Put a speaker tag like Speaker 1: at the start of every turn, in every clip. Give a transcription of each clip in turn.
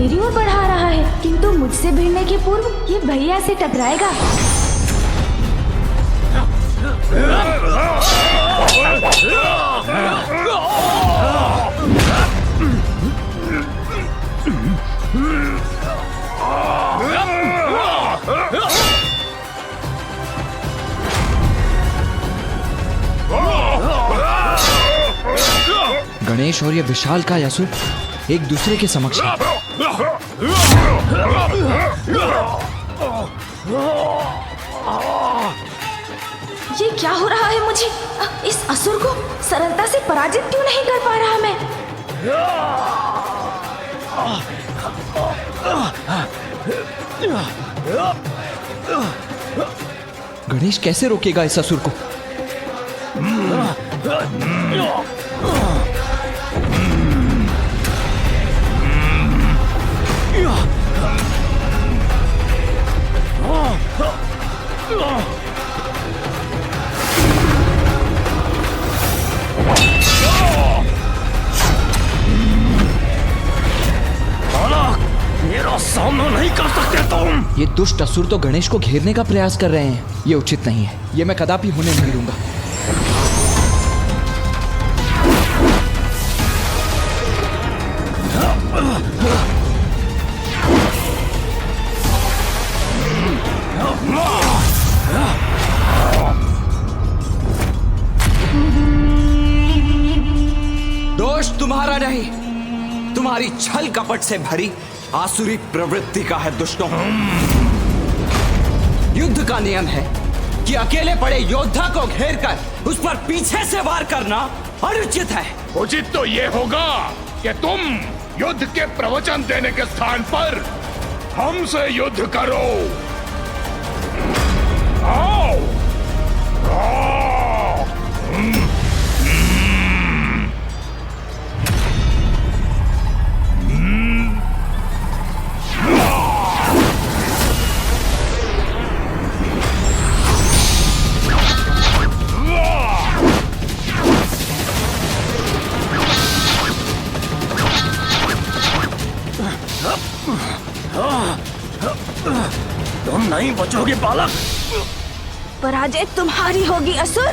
Speaker 1: मेरी ओर बढ़ा रहा है, किंतु मुझसे भिड़ने के पूर्व ये भैया से टकराएगा।
Speaker 2: गणेश और ये विशालकाय असुर एक दूसरे के समक्ष हैं।
Speaker 1: ये क्या हो रहा है मुझे? इस असुर को सरलता से पराजित क्यों नहीं कर पा रहा मैं?
Speaker 2: गणेश कैसे रोकेगा इस असुर को?
Speaker 3: मेरा सामना नहीं कर सकते तुम।
Speaker 2: ये दुष्ट असुर तो गणेश को घेरने का प्रयास कर रहे हैं। ये उचित नहीं है, ये मैं कदापि होने नहीं दूंगा। दोष तुम्हारा नहीं, तुम्हारी छल कपट से भरी आसुरी प्रवृत्ति का है दुष्टों। युद्ध का नियम है कि अकेले पड़े योद्धा को घेरकर उस पर पीछे से वार करना अनुचित है।
Speaker 3: उचित तो ये होगा कि तुम युद्ध के प्रवचन देने के स्थान पर हमसे युद्ध करो। आओ। तुम नहीं बचोगे बालक।
Speaker 1: पराजय तुम्हारी होगी असुर।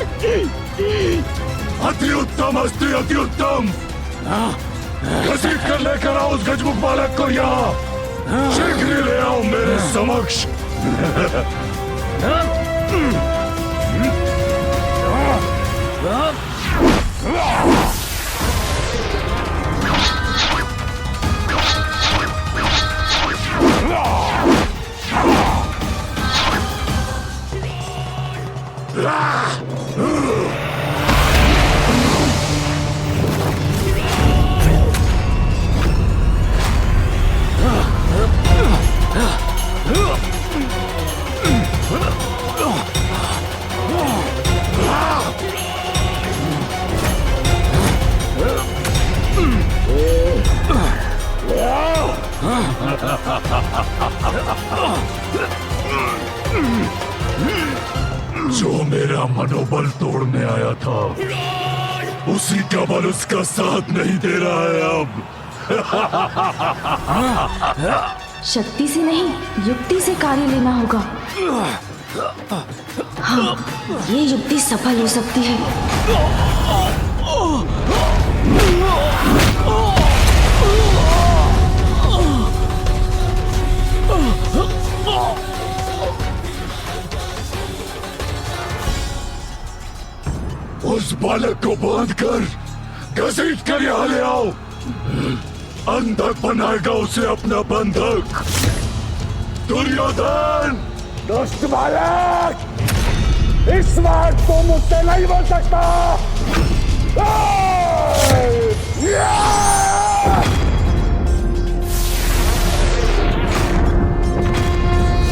Speaker 3: अति उत्तम अस्ति, अति उत्तम। घसीट कर लेकर आओ उस गजमुख बालक को यहाँ। शीघ्र ले आओ मेरे समक्ष। जो मेरा मनोबल तोड़ने आया था, उसी का बल उसका साथ नहीं दे रहा है अब।
Speaker 1: शक्ति से नहीं, युक्ति से कार्य लेना होगा। हाँ, ये युक्ति सफल हो सकती है।
Speaker 3: उस बालक को बांधकर घसीट कर यहाँ ले आओ। अंधक बनाएगा उसे अपना बंधक। दुर्योधन, दुष्ट बालक, इस बार तो मुझसे नहीं बन सकता।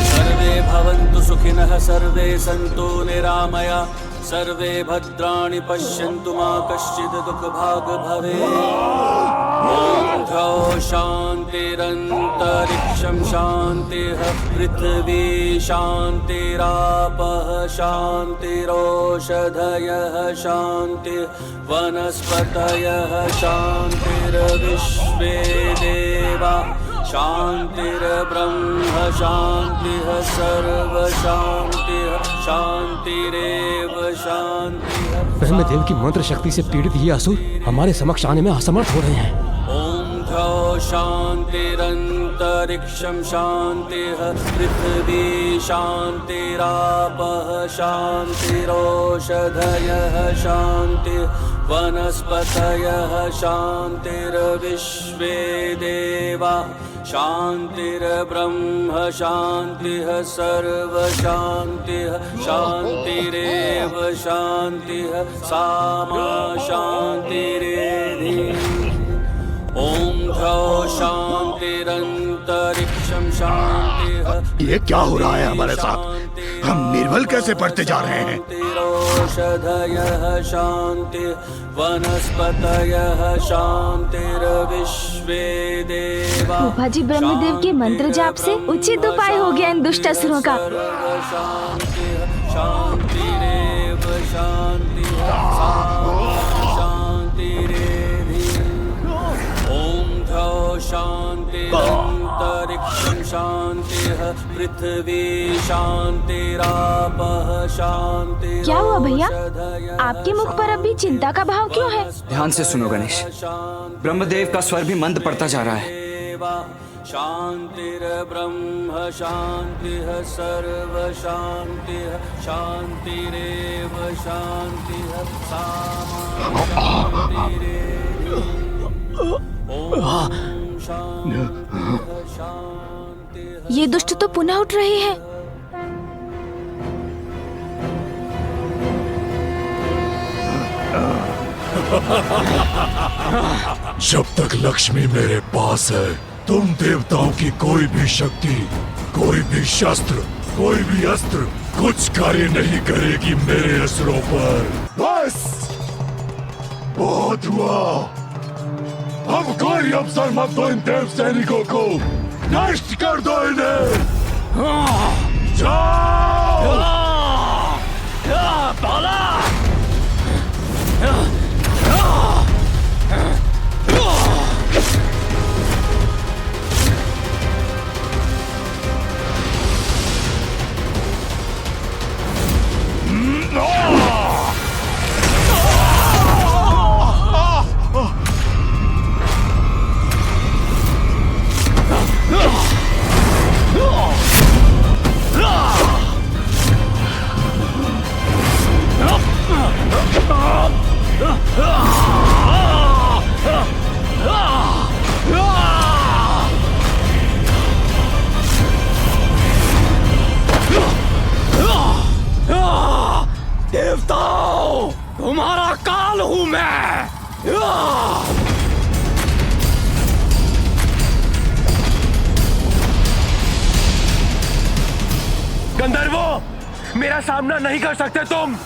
Speaker 4: सर्वे भवन्तु सुखिनः, सर्वे सन्तु निरामया, सर्वे भद्राणि पश्यन्तु मा कश्चित् दुःखभाग् भवेत्। ॐ शान्तिरन्तरिक्षं शान्तिः, पृथिवी शान्तिरापः शान्तिरोषधयः शान्तिः, वनस्पतयः शान्तिर्विश्वे देवा शान्तिर्ब्रह्म शान्तिः सर्व शान्तिः शान्तिरेव शान्तिः।
Speaker 5: ब्रह्मदेव की मंत्र शक्ति से पीड़ित ये असुर हमारे समक्ष आने में असमर्थ हो रहे हैं।
Speaker 4: ॐ द्यौ शान्तिरन्तरिक्षं शान्तिः पृथिवी शान्तिरापः शान्तिरोषधयः शान्तिः वनस्पतयः शान्तिर्विश्वे देवा शान्तिर्ब्रह्म शान्तिः सर्व शान्तिः शान्तिरेव शान्तिः सामा शान्तिरेधि। ॐ द्यौ शान्तिरन्तरिक्षं शान्तिः।
Speaker 3: ये क्या हो रहा है हमारे साथ? हम निर्बल कैसे पड़ते जा रहे हैं?
Speaker 4: शान्तिरोषधयः शान्तिः वनस्पतयः शान्तिर्विश्वे देवा।
Speaker 1: फूफा जी, ब्रह्मदेव के मंत्र जाप से उचित उपाय हो गया इन दुष्ट असुरों का।
Speaker 4: शान्तिः शान्तिरेव शान्तिः शान्तिरेधि। ॐ द्यौ शान्तिरन्तरिक्षं शान्तिः पृथिवी शान्तिरापः शान्तिः।
Speaker 1: क्या हुआ भैया? आपके मुख पर अभी चिंता का भाव क्यों है?
Speaker 2: ध्यान से सुनो गणेश, ब्रह्मदेव का स्वर भी मंद पड़ता जा रहा है।
Speaker 4: शान्तिर्ब्रह्म शान्तिः सर्व शान्तिः शान्तिरेव शान्तिः सामा शान्तिरेधि। ॐ शान्तिः शान्तिः।
Speaker 1: ये दुष्ट तो पुनः उठ रहे हैं।
Speaker 3: जब तक लक्ष्मी मेरे पास है, तुम देवताओं की कोई भी शक्ति, कोई भी शस्त्र, कोई भी अस्त्र कुछ कार्य नहीं करेगी मेरे असुरों पर। बस बहुत हुआ। अब कोई अवसर मत दो इन देव सैनिकों को। नष्ट कर दो इन्हें। जाओ।
Speaker 5: देवताओं, तुम्हारा काल हूं मैं। गंधर्वों, मेरा सामना नहीं कर सकते तुम।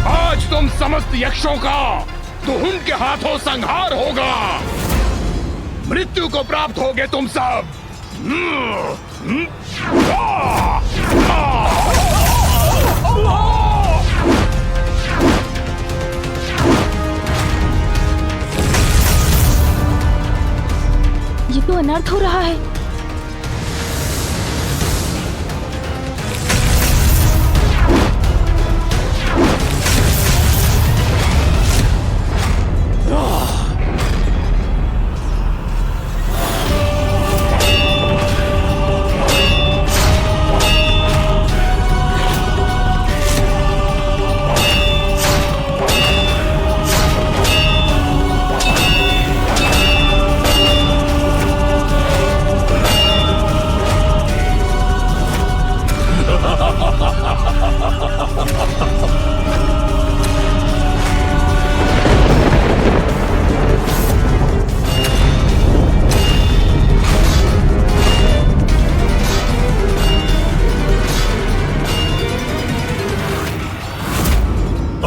Speaker 3: आज तुम समस्त यक्षों का तो उनके हाथों संहार होगा। मृत्यु को प्राप्त होगे तुम सब।
Speaker 1: ये तो अनर्थ हो रहा है।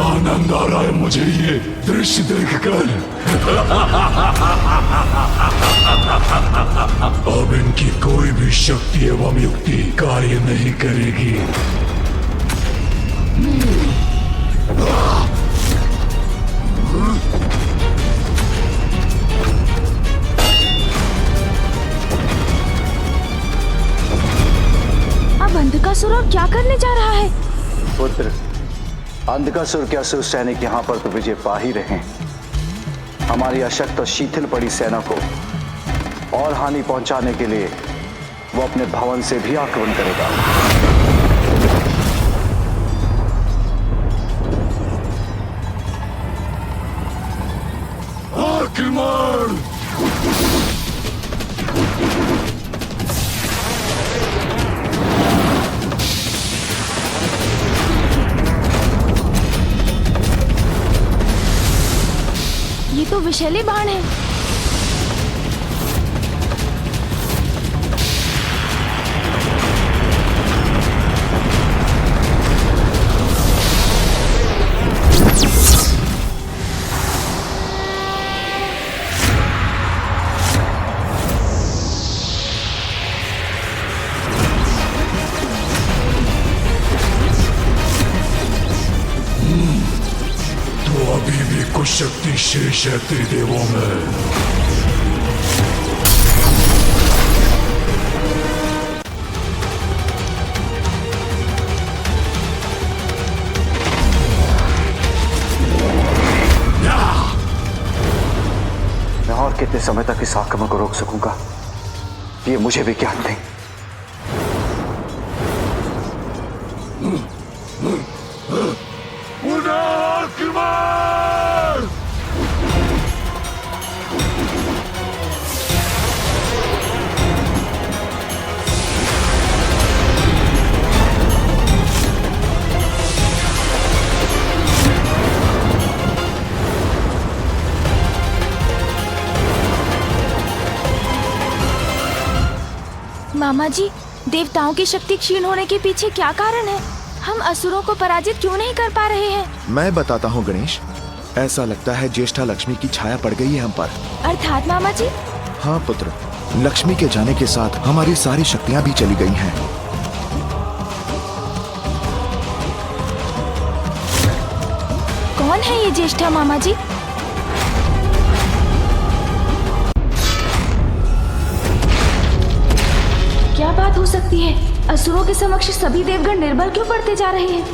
Speaker 1: आनंद आ रहा है मुझे ये दृश्य देखकर। अब इनकी कोई भी शक्ति एवं युक्ति कार्य नहीं करेगी। अब अंधकासुर और क्या करने जा रहा है?
Speaker 6: पुत्र, अंधकासुर के असुर सैनिक यहाँ पर तो विजय पा ही रहे हैं। हमारी अशक्त और शिथिल पड़ी सेना को और हानि पहुंचाने के लिए वो अपने भवन से भी आक्रमण करेगा।
Speaker 3: आक्रमण!
Speaker 1: ये तो विषैले बाण है।
Speaker 3: तो अभी भी कुछ शक्ति शेष है त्रिदेवों में।
Speaker 6: मैं और कितने समय तक इस आक्रमण को रोक सकूंगा, ये मुझे भी ज्ञान नहीं।
Speaker 3: पुनः आक्रमण!
Speaker 1: मामा जी, देवताओं की शक्ति क्षीण होने के पीछे क्या कारण है? हम असुरों को पराजित क्यों नहीं कर पा रहे हैं?
Speaker 7: मैं बताता हूँ गणेश। ऐसा लगता है ज्येष्ठा लक्ष्मी की छाया पड़ गई है हम पर।
Speaker 1: अर्थात मामा जी?
Speaker 7: हाँ पुत्र, लक्ष्मी के जाने के साथ हमारी सारी शक्तियाँ भी चली गई हैं।
Speaker 1: कौन है ये ज्येष्ठा मामा जी? क्या बात हो सकती है? असुरों के समक्ष सभी देवगण निर्बल क्यों पड़ते जा रहे हैं?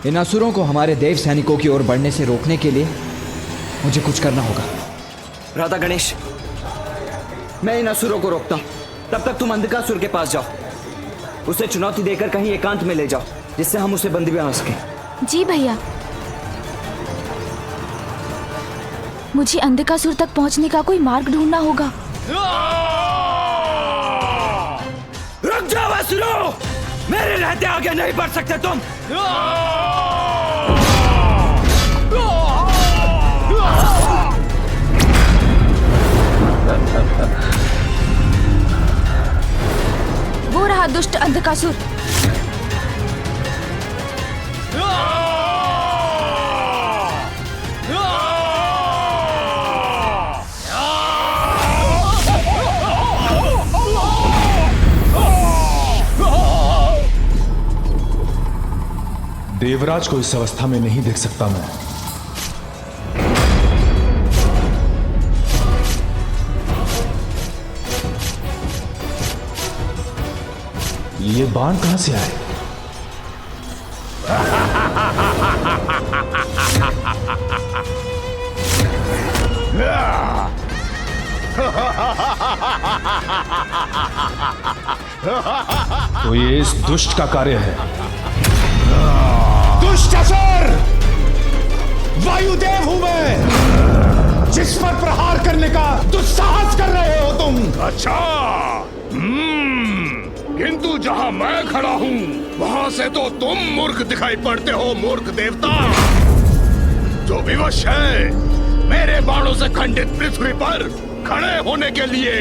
Speaker 2: इन असुरों को हमारे देव सैनिकों की ओर बढ़ने से रोकने के लिए मुझे कुछ करना होगा। राधा गणेश, मैं इन असुरों को रोकता हूँ, तब तक तुम अंधकासुर के पास जाओ, उसे चुनौती देकर कहीं एकांत में ले जाओ, जिससे हम उसे बंदी बना सकें।
Speaker 1: जी भैया। मुझे अंधकासुर तक पहुंचने का कोई मार्ग ढूंढना होगा।
Speaker 2: रुक जाओ असुरों, मेरे रहते आगे नहीं बढ़ सकते तुम।
Speaker 1: वो रहा दुष्ट अंधकासुर।
Speaker 3: देवराज को इस अवस्था में नहीं देख सकता मैं। ये बाण कहां से आए? तो ये इस दुष्ट का कार्य है।
Speaker 5: दुष्ट असुर! वायुदेव हूं मैं, जिस पर प्रहार करने का दुस्साहस कर रहे हो तुम।
Speaker 3: अच्छा, किंतु जहां मैं खड़ा हूं वहां से तो तुम मूर्ख दिखाई पड़ते हो। मूर्ख देवता जो विवश है मेरे बाणों से खंडित पृथ्वी पर खड़े होने के लिए।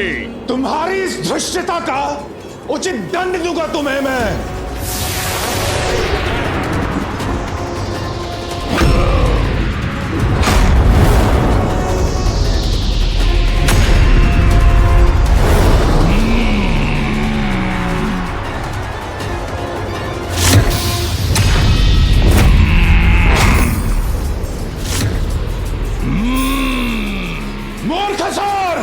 Speaker 8: तुम्हारी इस धृष्टता का उचित दंड दूंगा तुम्हें मैं। मूर्खसुर,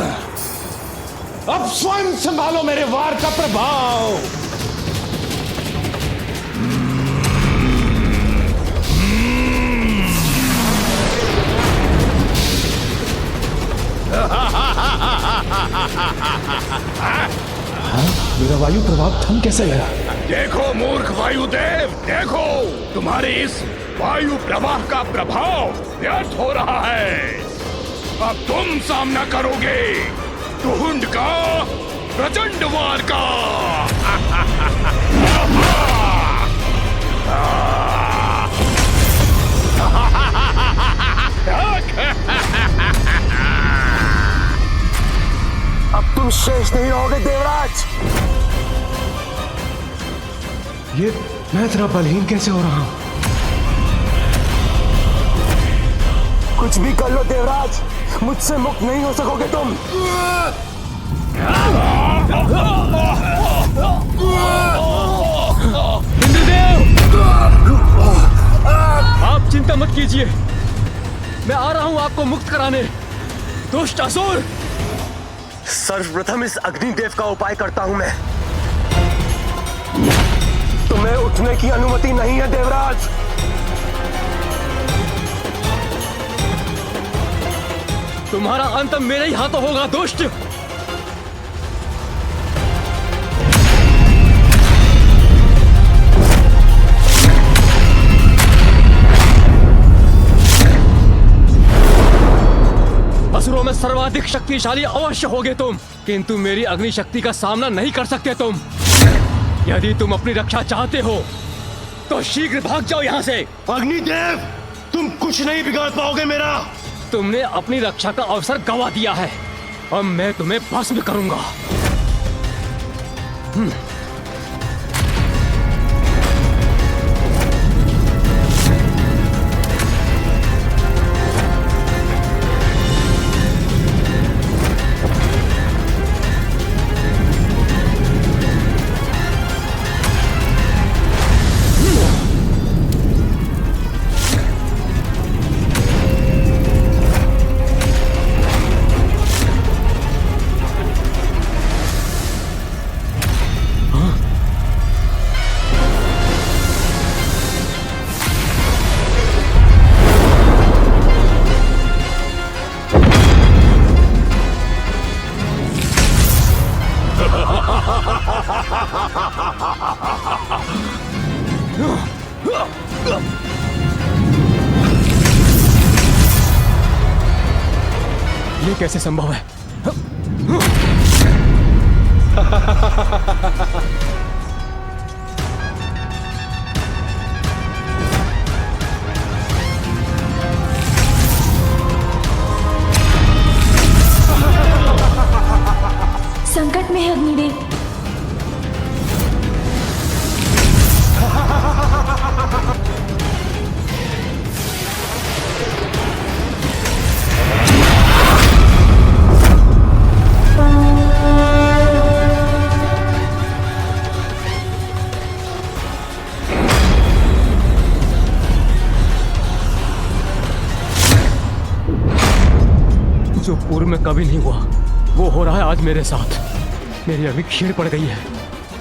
Speaker 8: अब स्वयं संभालो मेरे वार का प्रभाव।
Speaker 5: मेरा वायु प्रभाव थम कैसे गया?
Speaker 3: देखो मूर्ख वायुदेव, देखो तुम्हारे इस वायु प्रवाह का प्रभाव व्यर्थ हो रहा है। अब तुम सामना करोगे तुहुंड का, प्रचंड वार का।
Speaker 8: अब तुम शेष नहीं रहोगे देवराज।
Speaker 5: ये मैं इतना बलहीन कैसे हो रहा हूं?
Speaker 8: कुछ भी कर लो देवराज, मुझसे मुक्त नहीं हो सकोगे तुम।
Speaker 5: इंद्रदेव, आप चिंता मत कीजिए, मैं आ रहा हूं आपको मुक्त कराने। दुष्ट असुर,
Speaker 8: सर्वप्रथम इस अग्निदेव का उपाय करता हूं मैं। तुम्हें उठने की अनुमति नहीं है देवराज।
Speaker 5: तुम्हारा अंत मेरे ही हाथों होगा दुष्ट। असुरों में सर्वाधिक शक्तिशाली अवश्य होगे तुम, किंतु मेरी अग्नि शक्ति का सामना नहीं कर सकते तुम। यदि तुम अपनी रक्षा चाहते हो तो शीघ्र भाग जाओ यहाँ से।
Speaker 8: अग्निदेव, तुम कुछ नहीं बिगाड़ पाओगे मेरा।
Speaker 5: तुमने अपनी रक्षा का अवसर गंवा दिया है, अब मैं तुम्हें भस्म करूंगा। ये कैसे संभव है?
Speaker 1: संकट में है अग्निदेव।
Speaker 5: जो पूर्व में कभी नहीं हुआ वो हो रहा है आज मेरे साथ। मेरी अग्नि क्षीण पड़ गई है।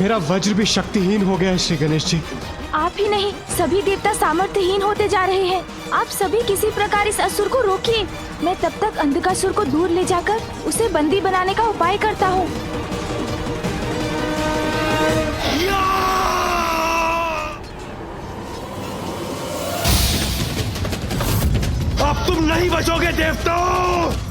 Speaker 8: मेरा वज्र भी शक्तिहीन हो गया है श्री गणेश जी।
Speaker 1: आप ही नहीं, सभी देवता सामर्थ्यहीन होते जा रहे हैं। आप सभी किसी प्रकार इस असुर को रोकिए। मैं तब तक अंधकासुर को दूर ले जाकर उसे बंदी बनाने का उपाय करता हूँ।
Speaker 8: अब तुम नहीं बचोगे देवताओं।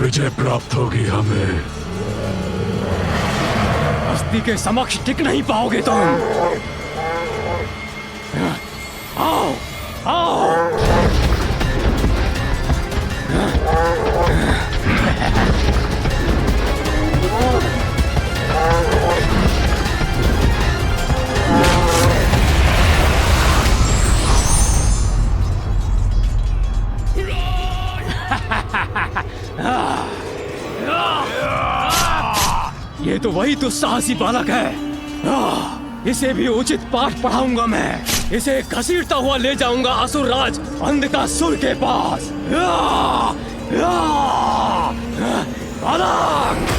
Speaker 3: विजय प्राप्त होगी हमें।
Speaker 5: हस्ती के समक्ष टिक नहीं पाओगे तुम। आओ आओ। ये तो वही दुस्साहसी बालक है। इसे भी उचित पाठ पढ़ाऊंगा मैं। इसे घसीटता हुआ ले जाऊंगा असुर राज अंधकासुर के पास। बालक!